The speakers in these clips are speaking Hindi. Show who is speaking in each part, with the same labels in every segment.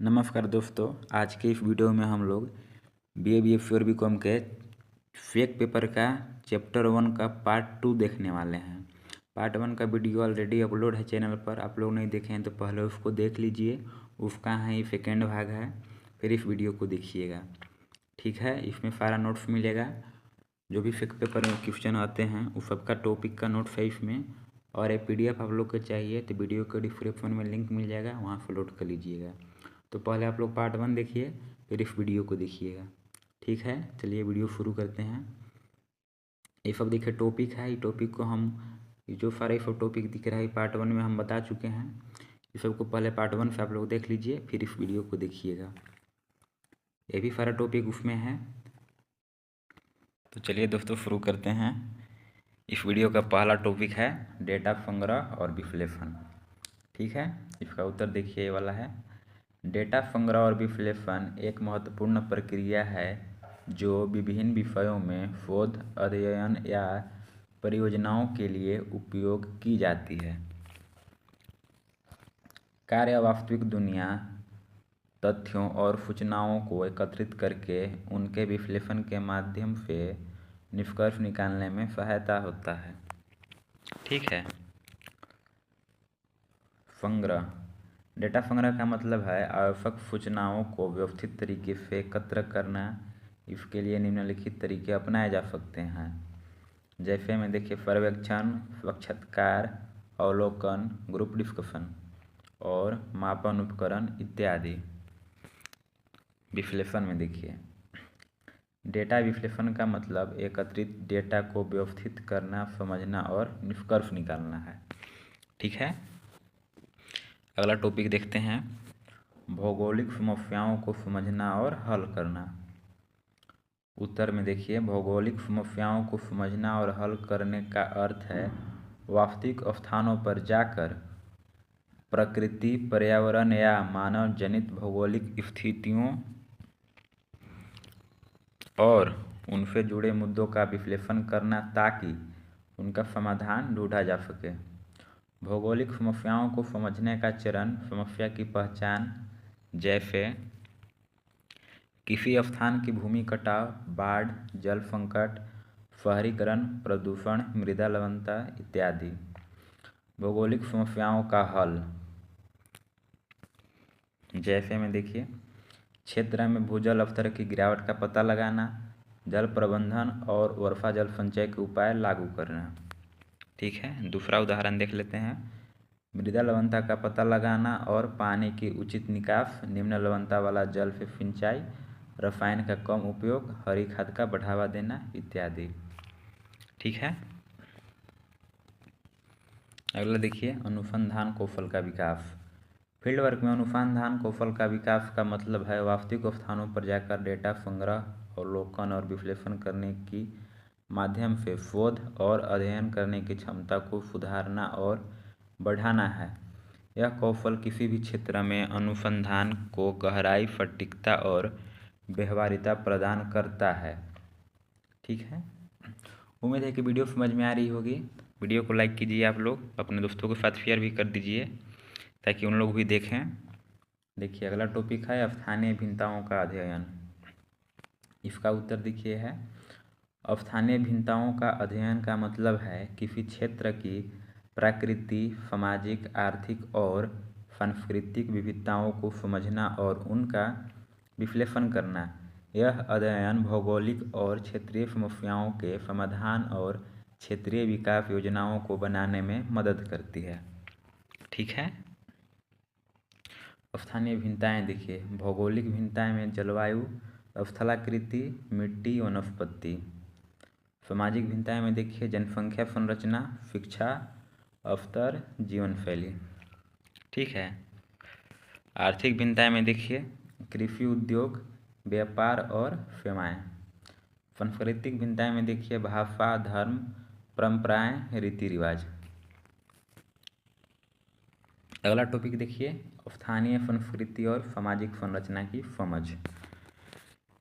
Speaker 1: नमस्कार दोस्तों, आज के इस वीडियो में हम लोग BA BFC और BCom के फेक पेपर का चैप्टर 1 का पार्ट 2 देखने वाले हैं। पार्ट 1 का वीडियो ऑलरेडी अपलोड है चैनल पर। आप लोग नहीं देखे हैं तो पहले उसको देख लीजिए। उसका है ये सेकेंड भाग है, फिर इस वीडियो को देखिएगा। ठीक है, इसमें सारा नोट्स मिलेगा। जो भी फेक पेपर में क्वेश्चन आते हैं उस सबका टॉपिक का नोट्स है इसमें। और एक PDF आप लोग को चाहिए तो वीडियो के डिस्क्रिप्शन में लिंक मिल जाएगा, वहाँ से लोड कर लीजिएगा। तो पहले आप लोग पार्ट 1 देखिए, फिर इस वीडियो को देखिएगा। ठीक है, चलिए वीडियो शुरू करते हैं। ये सब देखिए टॉपिक है। ये टॉपिक को हम जो सारे सब टॉपिक दिख रहा है पार्ट 1 में हम बता चुके हैं। ये सबको पहले पार्ट 1 से आप लोग देख लीजिए, फिर इस वीडियो को देखिएगा। ये भी सारा टॉपिक उसमें है। तो चलिए दोस्तों शुरू करते हैं। इस वीडियो का पहला टॉपिक है डेटा संग्रह और विश्लेषण। ठीक है, इसका उत्तर देखिए ये वाला है। डेटा संग्रह और विश्लेषण एक महत्वपूर्ण प्रक्रिया है जो विभिन्न विषयों में शोध, अध्ययन या परियोजनाओं के लिए उपयोग की जाती है। कार्य वास्तविक दुनिया तथ्यों और सूचनाओं को एकत्रित करके उनके विश्लेषण के माध्यम से निष्कर्ष निकालने में सहायता होता है। ठीक है। संग्रह, डेटा संग्रह का मतलब है आवश्यक सूचनाओं को व्यवस्थित तरीके से एकत्र करना। इसके लिए निम्नलिखित तरीके अपनाए जा सकते हैं, जैसे में देखिए सर्वेक्षण, साक्षात्कार, अवलोकन, ग्रुप डिस्कशन और मापन उपकरण इत्यादि। विश्लेषण में देखिए डेटा विश्लेषण का मतलब एकत्रित डेटा को व्यवस्थित करना, समझना और निष्कर्ष निकालना है। ठीक है। अगला टॉपिक देखते हैं, भौगोलिक समस्याओं को समझना और हल करना। उत्तर में देखिए भौगोलिक समस्याओं को समझना और हल करने का अर्थ है वास्तविक स्थानों पर जाकर प्रकृति, पर्यावरण या मानव जनित भौगोलिक स्थितियों और उनसे जुड़े मुद्दों का विश्लेषण करना ताकि उनका समाधान ढूंढा जा सके। भौगोलिक समस्याओं को समझने का चरण समस्या की पहचान, जैसे किसी स्थान की भूमि कटाव, बाढ़, जल संकट, शहरीकरण, प्रदूषण, मृदा लवणता इत्यादि। भौगोलिक समस्याओं का हल, जैसे में देखिए क्षेत्र में भूजल स्तर की गिरावट का पता लगाना, जल प्रबंधन और वर्षा जल संचय के उपाय लागू करना। ठीक है, दूसरा उदाहरण देख लेते हैं, मृदा लवणता का पता लगाना और पानी की उचित निकास, निम्न लवणता वाला जल से सिंचाई, रसायन का कम उपयोग, हरी खाद का बढ़ावा देना इत्यादि। ठीक है। अगला देखिए अनुसंधान कौशल का विकास। फील्ड वर्क में अनुसंधान कौशल का विकास का मतलब है वास्तविक स्थानों पर जाकर डेटा संग्रह, अवलोकन और विश्लेषण करने की माध्यम से शोध और अध्ययन करने की क्षमता को सुधारना और बढ़ाना है। यह कौशल किसी भी क्षेत्र में अनुसंधान को गहराई, सटीकता और व्यवहारिता प्रदान करता है। ठीक है। उम्मीद है कि वीडियो समझ में आ रही होगी। वीडियो को लाइक कीजिए, आप लोग अपने दोस्तों के साथ शेयर भी कर दीजिए ताकि उन लोग भी देखें। देखिए अगला टॉपिक है स्थानीय भिन्नताओं का अध्ययन। इसका उत्तर देखिए है, स्थानीय भिन्नताओं का अध्ययन का मतलब है किसी क्षेत्र की प्रकृति, सामाजिक, आर्थिक और सांस्कृतिक विविधताओं को समझना और उनका विश्लेषण करना। यह अध्ययन भौगोलिक और क्षेत्रीय समस्याओं के समाधान और क्षेत्रीय विकास योजनाओं को बनाने में मदद करती है। ठीक है। स्थानीय भिन्नताएं देखिए, भौगोलिक भिन्नताएं में जलवायु, स्थलाकृति, मिट्टी, वनस्पति। सामाजिक भिन्नताएं में देखिए जनसंख्या संरचना, शिक्षा स्तर, जीवन शैली। ठीक है। आर्थिक भिन्नताएं में देखिए कृषि, उद्योग, व्यापार और सेवाएं। सांस्कृतिक भिन्नताएं में देखिए भाषा, धर्म, परंपराएं, रीति रिवाज। अगला टॉपिक देखिए स्थानीय संस्कृति और सामाजिक संरचना की समझ।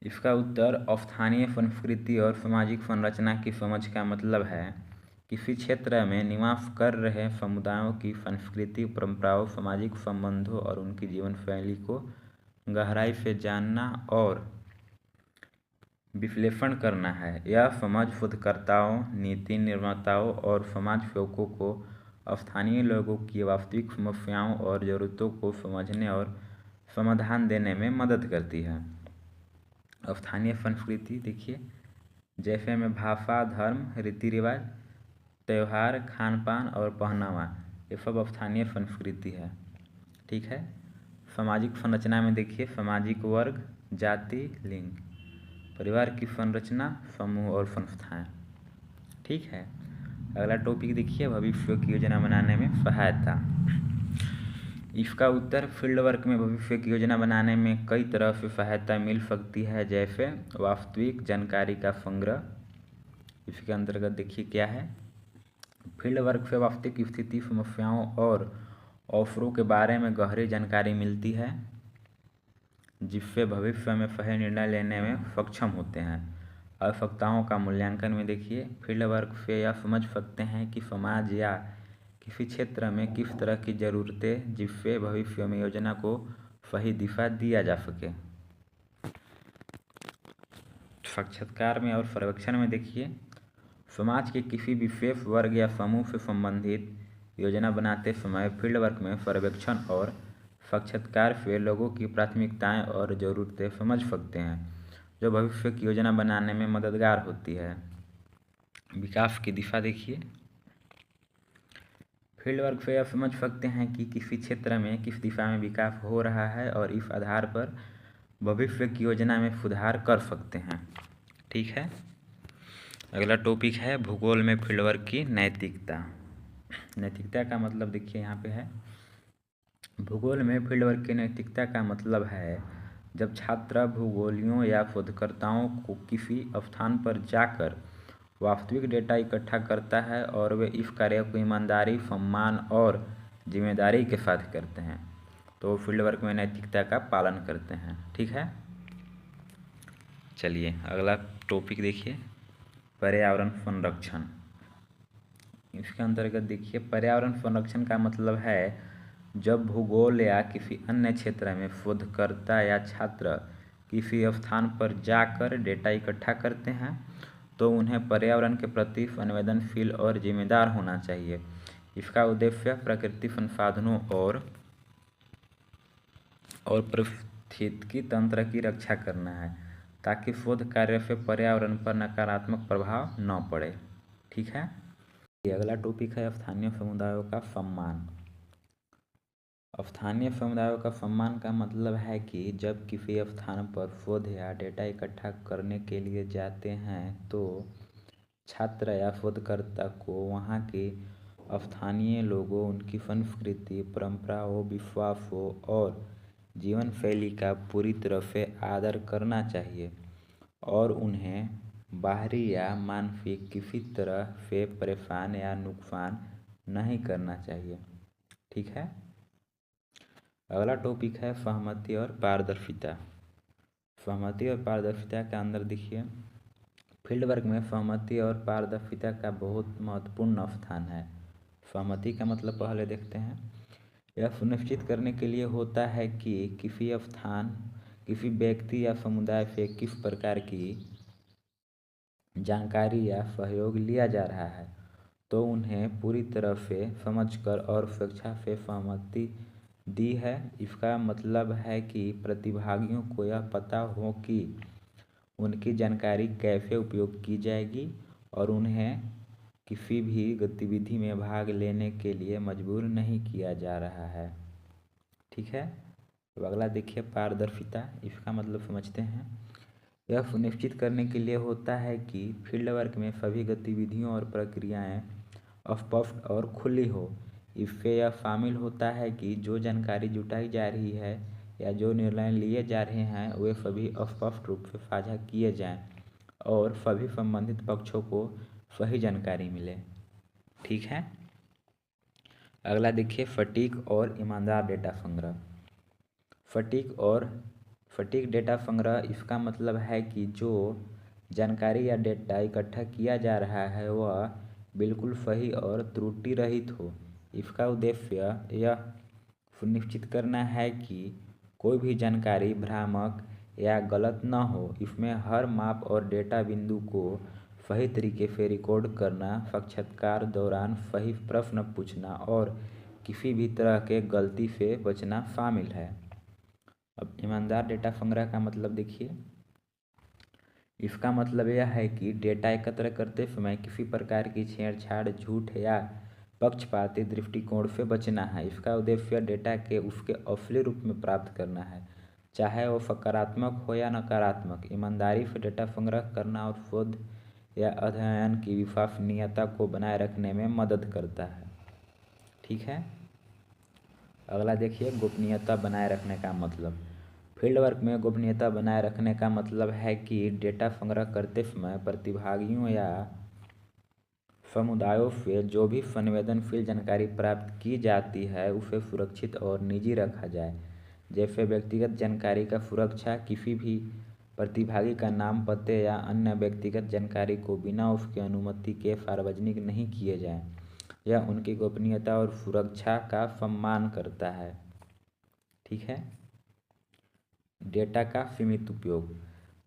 Speaker 1: इसका उत्तर स्थानीय संस्कृति और सामाजिक संरचना की समझ का मतलब है किसी क्षेत्र में निवास कर रहे समुदायों की संस्कृति, परंपराओं, सामाजिक संबंधों और उनकी जीवन शैली को गहराई से जानना और विश्लेषण करना है। यह समझ शोधकर्ताओं, नीति निर्माताओं और समाज सेवकों को स्थानीय लोगों की वास्तविक समस्याओं और ज़रूरतों को समझने और समाधान देने में मदद करती है। स्थानीय संस्कृति देखिए, जैसे में भाषा, धर्म, रीति रिवाज, त्यौहार, खान पान और पहनावा, ये सब स्थानीय संस्कृति है। ठीक है। सामाजिक संरचना में देखिए, सामाजिक वर्ग, जाति, लिंग, परिवार की संरचना, समूह और संस्थाएं। ठीक है। अगला टॉपिक देखिए, भविष्य की योजना बनाने में सहायता। इसका उत्तर, फील्ड वर्क में भविष्य की योजना बनाने में कई तरह से सहायता मिल सकती है, जैसे वास्तविक जानकारी का संग्रह। इसके अंतर्गत देखिए क्या है, फील्ड वर्क से वास्तविक स्थिति, समस्याओं और अवसरों के बारे में गहरी जानकारी मिलती है, जिससे भविष्य में सही निर्णय लेने में सक्षम होते हैं। आवश्यकताओं का मूल्यांकन में देखिए, फील्ड वर्क से यह समझ सकते हैं कि समाज या किसी क्षेत्र में किस तरह की ज़रूरतें, जिससे भविष्य में योजना को सही दिशा दिया जा सके। साक्षात्कार में और सर्वेक्षण में देखिए, समाज के किसी विशेष वर्ग या समूह से संबंधित योजना बनाते समय फील्ड वर्क में सर्वेक्षण और साक्षात्कार से लोगों की प्राथमिकताएं और ज़रूरतें समझ सकते हैं, जो भविष्य की योजना बनाने में मददगार होती है। विकास की दिशा देखिए, फील्ड वर्क से आप समझ सकते हैं कि किसी क्षेत्र में किस दिशा में विकास हो रहा है और इस आधार पर भविष्य की योजना में सुधार कर सकते हैं। ठीक है। अगला टॉपिक है भूगोल में फील्ड वर्क की नैतिकता। नैतिकता का मतलब देखिए यहाँ पे है, भूगोल में फील्ड वर्क की नैतिकता का मतलब है जब छात्र भूगोलियों या शोधकर्ताओं को किसी स्थान पर जाकर वास्तविक डेटा इकट्ठा करता है और वे इस कार्य को ईमानदारी, सम्मान और जिम्मेदारी के साथ करते हैं, तो फील्ड वर्क में नैतिकता का पालन करते हैं। ठीक है। चलिए अगला टॉपिक देखिए, पर्यावरण संरक्षण। इसके अंतर्गत देखिए, पर्यावरण संरक्षण का मतलब है जब भूगोल या किसी अन्य क्षेत्र में शोधकर्ता या छात्र किसी स्थान पर जाकर डेटा इकट्ठा करते हैं, तो उन्हें पर्यावरण के प्रति संवेदनशील और जिम्मेदार होना चाहिए। इसका उद्देश्य प्राकृतिक संसाधनों और पारिस्थितिकी तंत्र की रक्षा करना है, ताकि शोध कार्य से पर्यावरण पर नकारात्मक प्रभाव न पड़े। ठीक है। अगला टॉपिक है स्थानीय समुदायों का सम्मान। स्थानीय समुदायों का सम्मान का मतलब है कि जब किसी स्थान पर शोध या डेटा इकट्ठा करने के लिए जाते हैं, तो छात्र या शोधकर्ता को वहाँ के स्थानीय लोगों, उनकी संस्कृति, परंपराओं, विश्वासों और जीवन शैली का पूरी तरह से आदर करना चाहिए और उन्हें बाहरी या मानसिक किसी तरह से परेशान या नुकसान नहीं करना चाहिए। ठीक है। अगला टॉपिक है सहमति और पारदर्शिता। सहमति और पारदर्शिता के अंदर देखिए, फील्ड वर्क में सहमति और पारदर्शिता का बहुत महत्वपूर्ण स्थान है। सहमति का मतलब पहले देखते हैं, यह सुनिश्चित करने के लिए होता है कि किसी स्थान, किसी व्यक्ति या समुदाय से किस प्रकार की जानकारी या सहयोग लिया जा रहा है, तो उन्हें पूरी तरह से समझकर और स्वेच्छा से सहमति दी है। इसका मतलब है कि प्रतिभागियों को यह पता हो कि उनकी जानकारी कैसे उपयोग की जाएगी और उन्हें किसी भी गतिविधि में भाग लेने के लिए मजबूर नहीं किया जा रहा है। ठीक है। तो अगला देखिए पारदर्शिता। इसका मतलब समझते हैं, यह सुनिश्चित करने के लिए होता है कि फील्ड वर्क में सभी गतिविधियों और प्रक्रियाएं स्पष्ट और खुली हो। इससे यह शामिल होता है कि जो जानकारी जुटाई जा रही है या जो निर्णय लिए जा रहे हैं, वे सभी स्पष्ट रूप से साझा किए जाएं और सभी संबंधित पक्षों को सही जानकारी मिले। ठीक है। अगला देखिए सटीक और ईमानदार डेटा संग्रह। सटीक डेटा संग्रह, इसका मतलब है कि जो जानकारी या डेटा इकट्ठा किया जा रहा है वह बिल्कुल सही और त्रुटि रहित हो। इसका उद्देश्य यह सुनिश्चित करना है कि कोई भी जानकारी भ्रामक या गलत न हो। इसमें हर माप और डेटा बिंदु को सही तरीके से रिकॉर्ड करना, साक्षात्कार दौरान सही प्रश्न पूछना और किसी भी तरह के गलती से बचना शामिल है। अब ईमानदार डेटा संग्रह का मतलब देखिए, इसका मतलब यह है कि डेटा एकत्र करते समय किसी प्रकार की छेड़छाड़, झूठ या पक्षपाती दृष्टिकोण से बचना है। इसका उद्देश्य डेटा के उसके असली रूप में प्राप्त करना है, चाहे वो सकारात्मक हो या नकारात्मक। ईमानदारी से डेटा संग्रह करना और शोध या अध्ययन की विश्वसनीयता को बनाए रखने में मदद करता है। ठीक है, अगला देखिए, गोपनीयता बनाए रखने का मतलब। फील्ड वर्क में गोपनीयता बनाए रखने का मतलब है कि डेटा संग्रह करते समय प्रतिभागियों या समुदायों से जो भी संवेदनशील जानकारी प्राप्त की जाती है उसे सुरक्षित और निजी रखा जाए। जैसे व्यक्तिगत जानकारी का सुरक्षा, किसी भी प्रतिभागी का नाम, पते या अन्य व्यक्तिगत जानकारी को बिना उसकी अनुमति के सार्वजनिक नहीं किए जाए। यह उनकी गोपनीयता और सुरक्षा का सम्मान करता है। ठीक है, डेटा का सीमित उपयोग।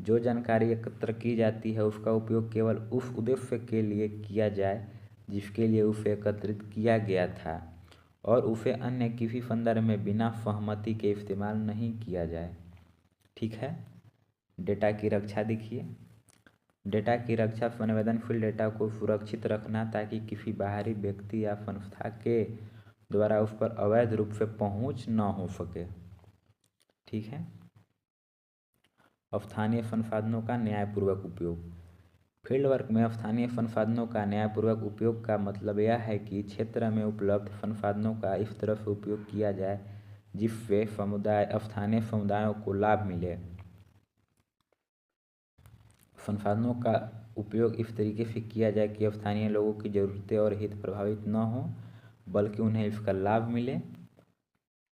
Speaker 1: जो जानकारी एकत्र की जाती है उसका उपयोग केवल उस उद्देश्य के लिए किया जाए जिसके लिए उसे एकत्रित किया गया था, और उसे अन्य किसी संदर्भ में बिना सहमति के इस्तेमाल नहीं किया जाए। ठीक है, डेटा की रक्षा देखिए। डेटा की रक्षा संवेदनशील डेटा को सुरक्षित रखना ताकि किसी बाहरी व्यक्ति या संस्था के द्वारा उस पर अवैध रूप से पहुंच न हो सके। ठीक है, स्थानीय संसाधनों का न्यायपूर्वक उपयोग। फील्ड वर्क में स्थानीय संसाधनों का न्यायपूर्वक उपयोग का मतलब यह है कि क्षेत्र में उपलब्ध संसाधनों का इस तरह से उपयोग किया जाए जिससे स्थानीय समुदायों को लाभ मिले। संसाधनों का उपयोग इस तरीके से किया जाए कि स्थानीय लोगों की ज़रूरतें और हित प्रभावित न हो, बल्कि उन्हें इसका लाभ मिले।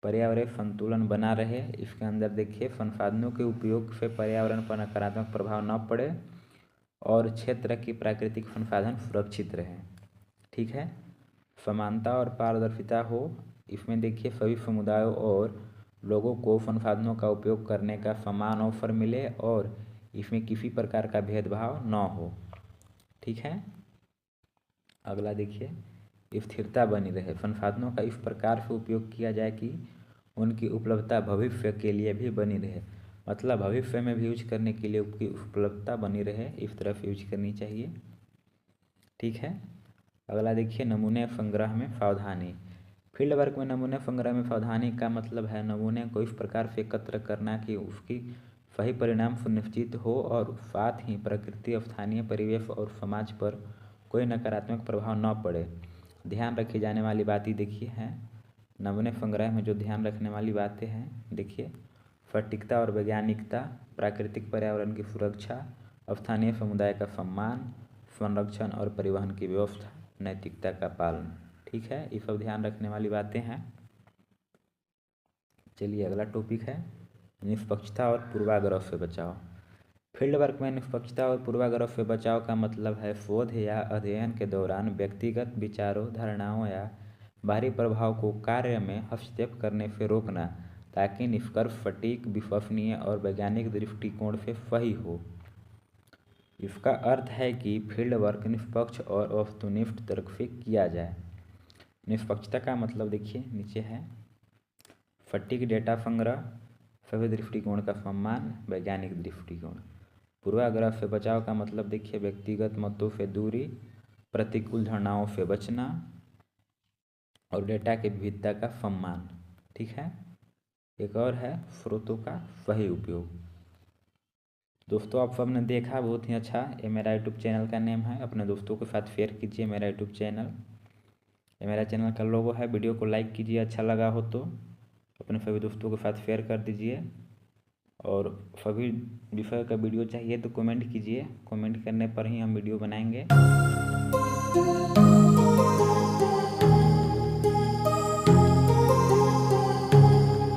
Speaker 1: पर्यावरण संतुलन बना रहे। इसके अंदर देखिए, संसाधनों के उपयोग से पर्यावरण पर नकारात्मक प्रभाव न पड़े और क्षेत्र की प्राकृतिक संसाधन सुरक्षित रहे। ठीक है, समानता और पारदर्शिता हो। इसमें देखिए, सभी समुदायों और लोगों को संसाधनों का उपयोग करने का समान अवसर मिले और इसमें किसी प्रकार का भेदभाव न हो। ठीक है, अगला देखिए, स्थिरता बनी रहे। संसाधनों का इस प्रकार से उपयोग किया जाए कि उनकी उपलब्धता भविष्य के लिए भी बनी रहे। मतलब भविष्य में भी यूज करने के लिए उसकी उपलब्धता बनी रहे, इस तरह से यूज करनी चाहिए। ठीक है, अगला देखिए, नमूने संग्रह में सावधानी। फील्ड वर्क में नमूने संग्रह में सावधानी का मतलब है नमूने को इस प्रकार से एकत्र करना कि उसकी सही परिणाम सुनिश्चित हो और साथ ही प्रकृति, स्थानीय परिवेश और समाज पर कोई नकारात्मक प्रभाव न पड़े। ध्यान रखी जाने वाली बातें देखिए हैं नमूने संग्रह में। जो ध्यान रखने वाली बातें हैं देखिए, सटीकता और वैज्ञानिकता, प्राकृतिक पर्यावरण की सुरक्षा, स्थानीय समुदाय का सम्मान, संरक्षण और परिवहन की व्यवस्था, नैतिकता का पालन। ठीक है, ये सब ध्यान रखने वाली बातें हैं। चलिए, अगला टॉपिक है निष्पक्षता और पूर्वाग्रह से बचाव। फील्ड वर्क में निष्पक्षता और पूर्वाग्रह से बचाव का मतलब है शोध या अध्ययन के दौरान व्यक्तिगत विचारों, धारणाओं या बाहरी प्रभाव को कार्य में हस्तक्षेप करने से रोकना, ताकि निष्कर्ष सटीक, विश्वसनीय और वैज्ञानिक दृष्टिकोण से सही हो। इसका अर्थ है कि फील्ड वर्क निष्पक्ष और वस्तुनिष्ठ तर्क से किया जाए। निष्पक्षता का मतलब देखिए नीचे है, सटीक डेटा संग्रह, सभी दृष्टिकोण का सम्मान, वैज्ञानिक दृष्टिकोण। पूर्वाग्रह से बचाव का मतलब देखिए, व्यक्तिगत मतों से दूरी, प्रतिकूल धारणाओं से बचना और डेटा की विविधता का सम्मान। ठीक है, एक और है स्रोतों का सही उपयोग। दोस्तों, आप सबने देखा, बहुत ही अच्छा। ये मेरा यूट्यूब चैनल का नेम है, अपने दोस्तों के साथ शेयर कीजिए मेरा यूट्यूब चैनल। ये मेरा चैनल का लोगो है। वीडियो को लाइक कीजिए, अच्छा लगा हो तो अपने सभी दोस्तों के साथ शेयर कर दीजिए। और सभी विषय का वीडियो चाहिए तो कमेंट कीजिए, कमेंट करने पर ही हम वीडियो बनाएंगे।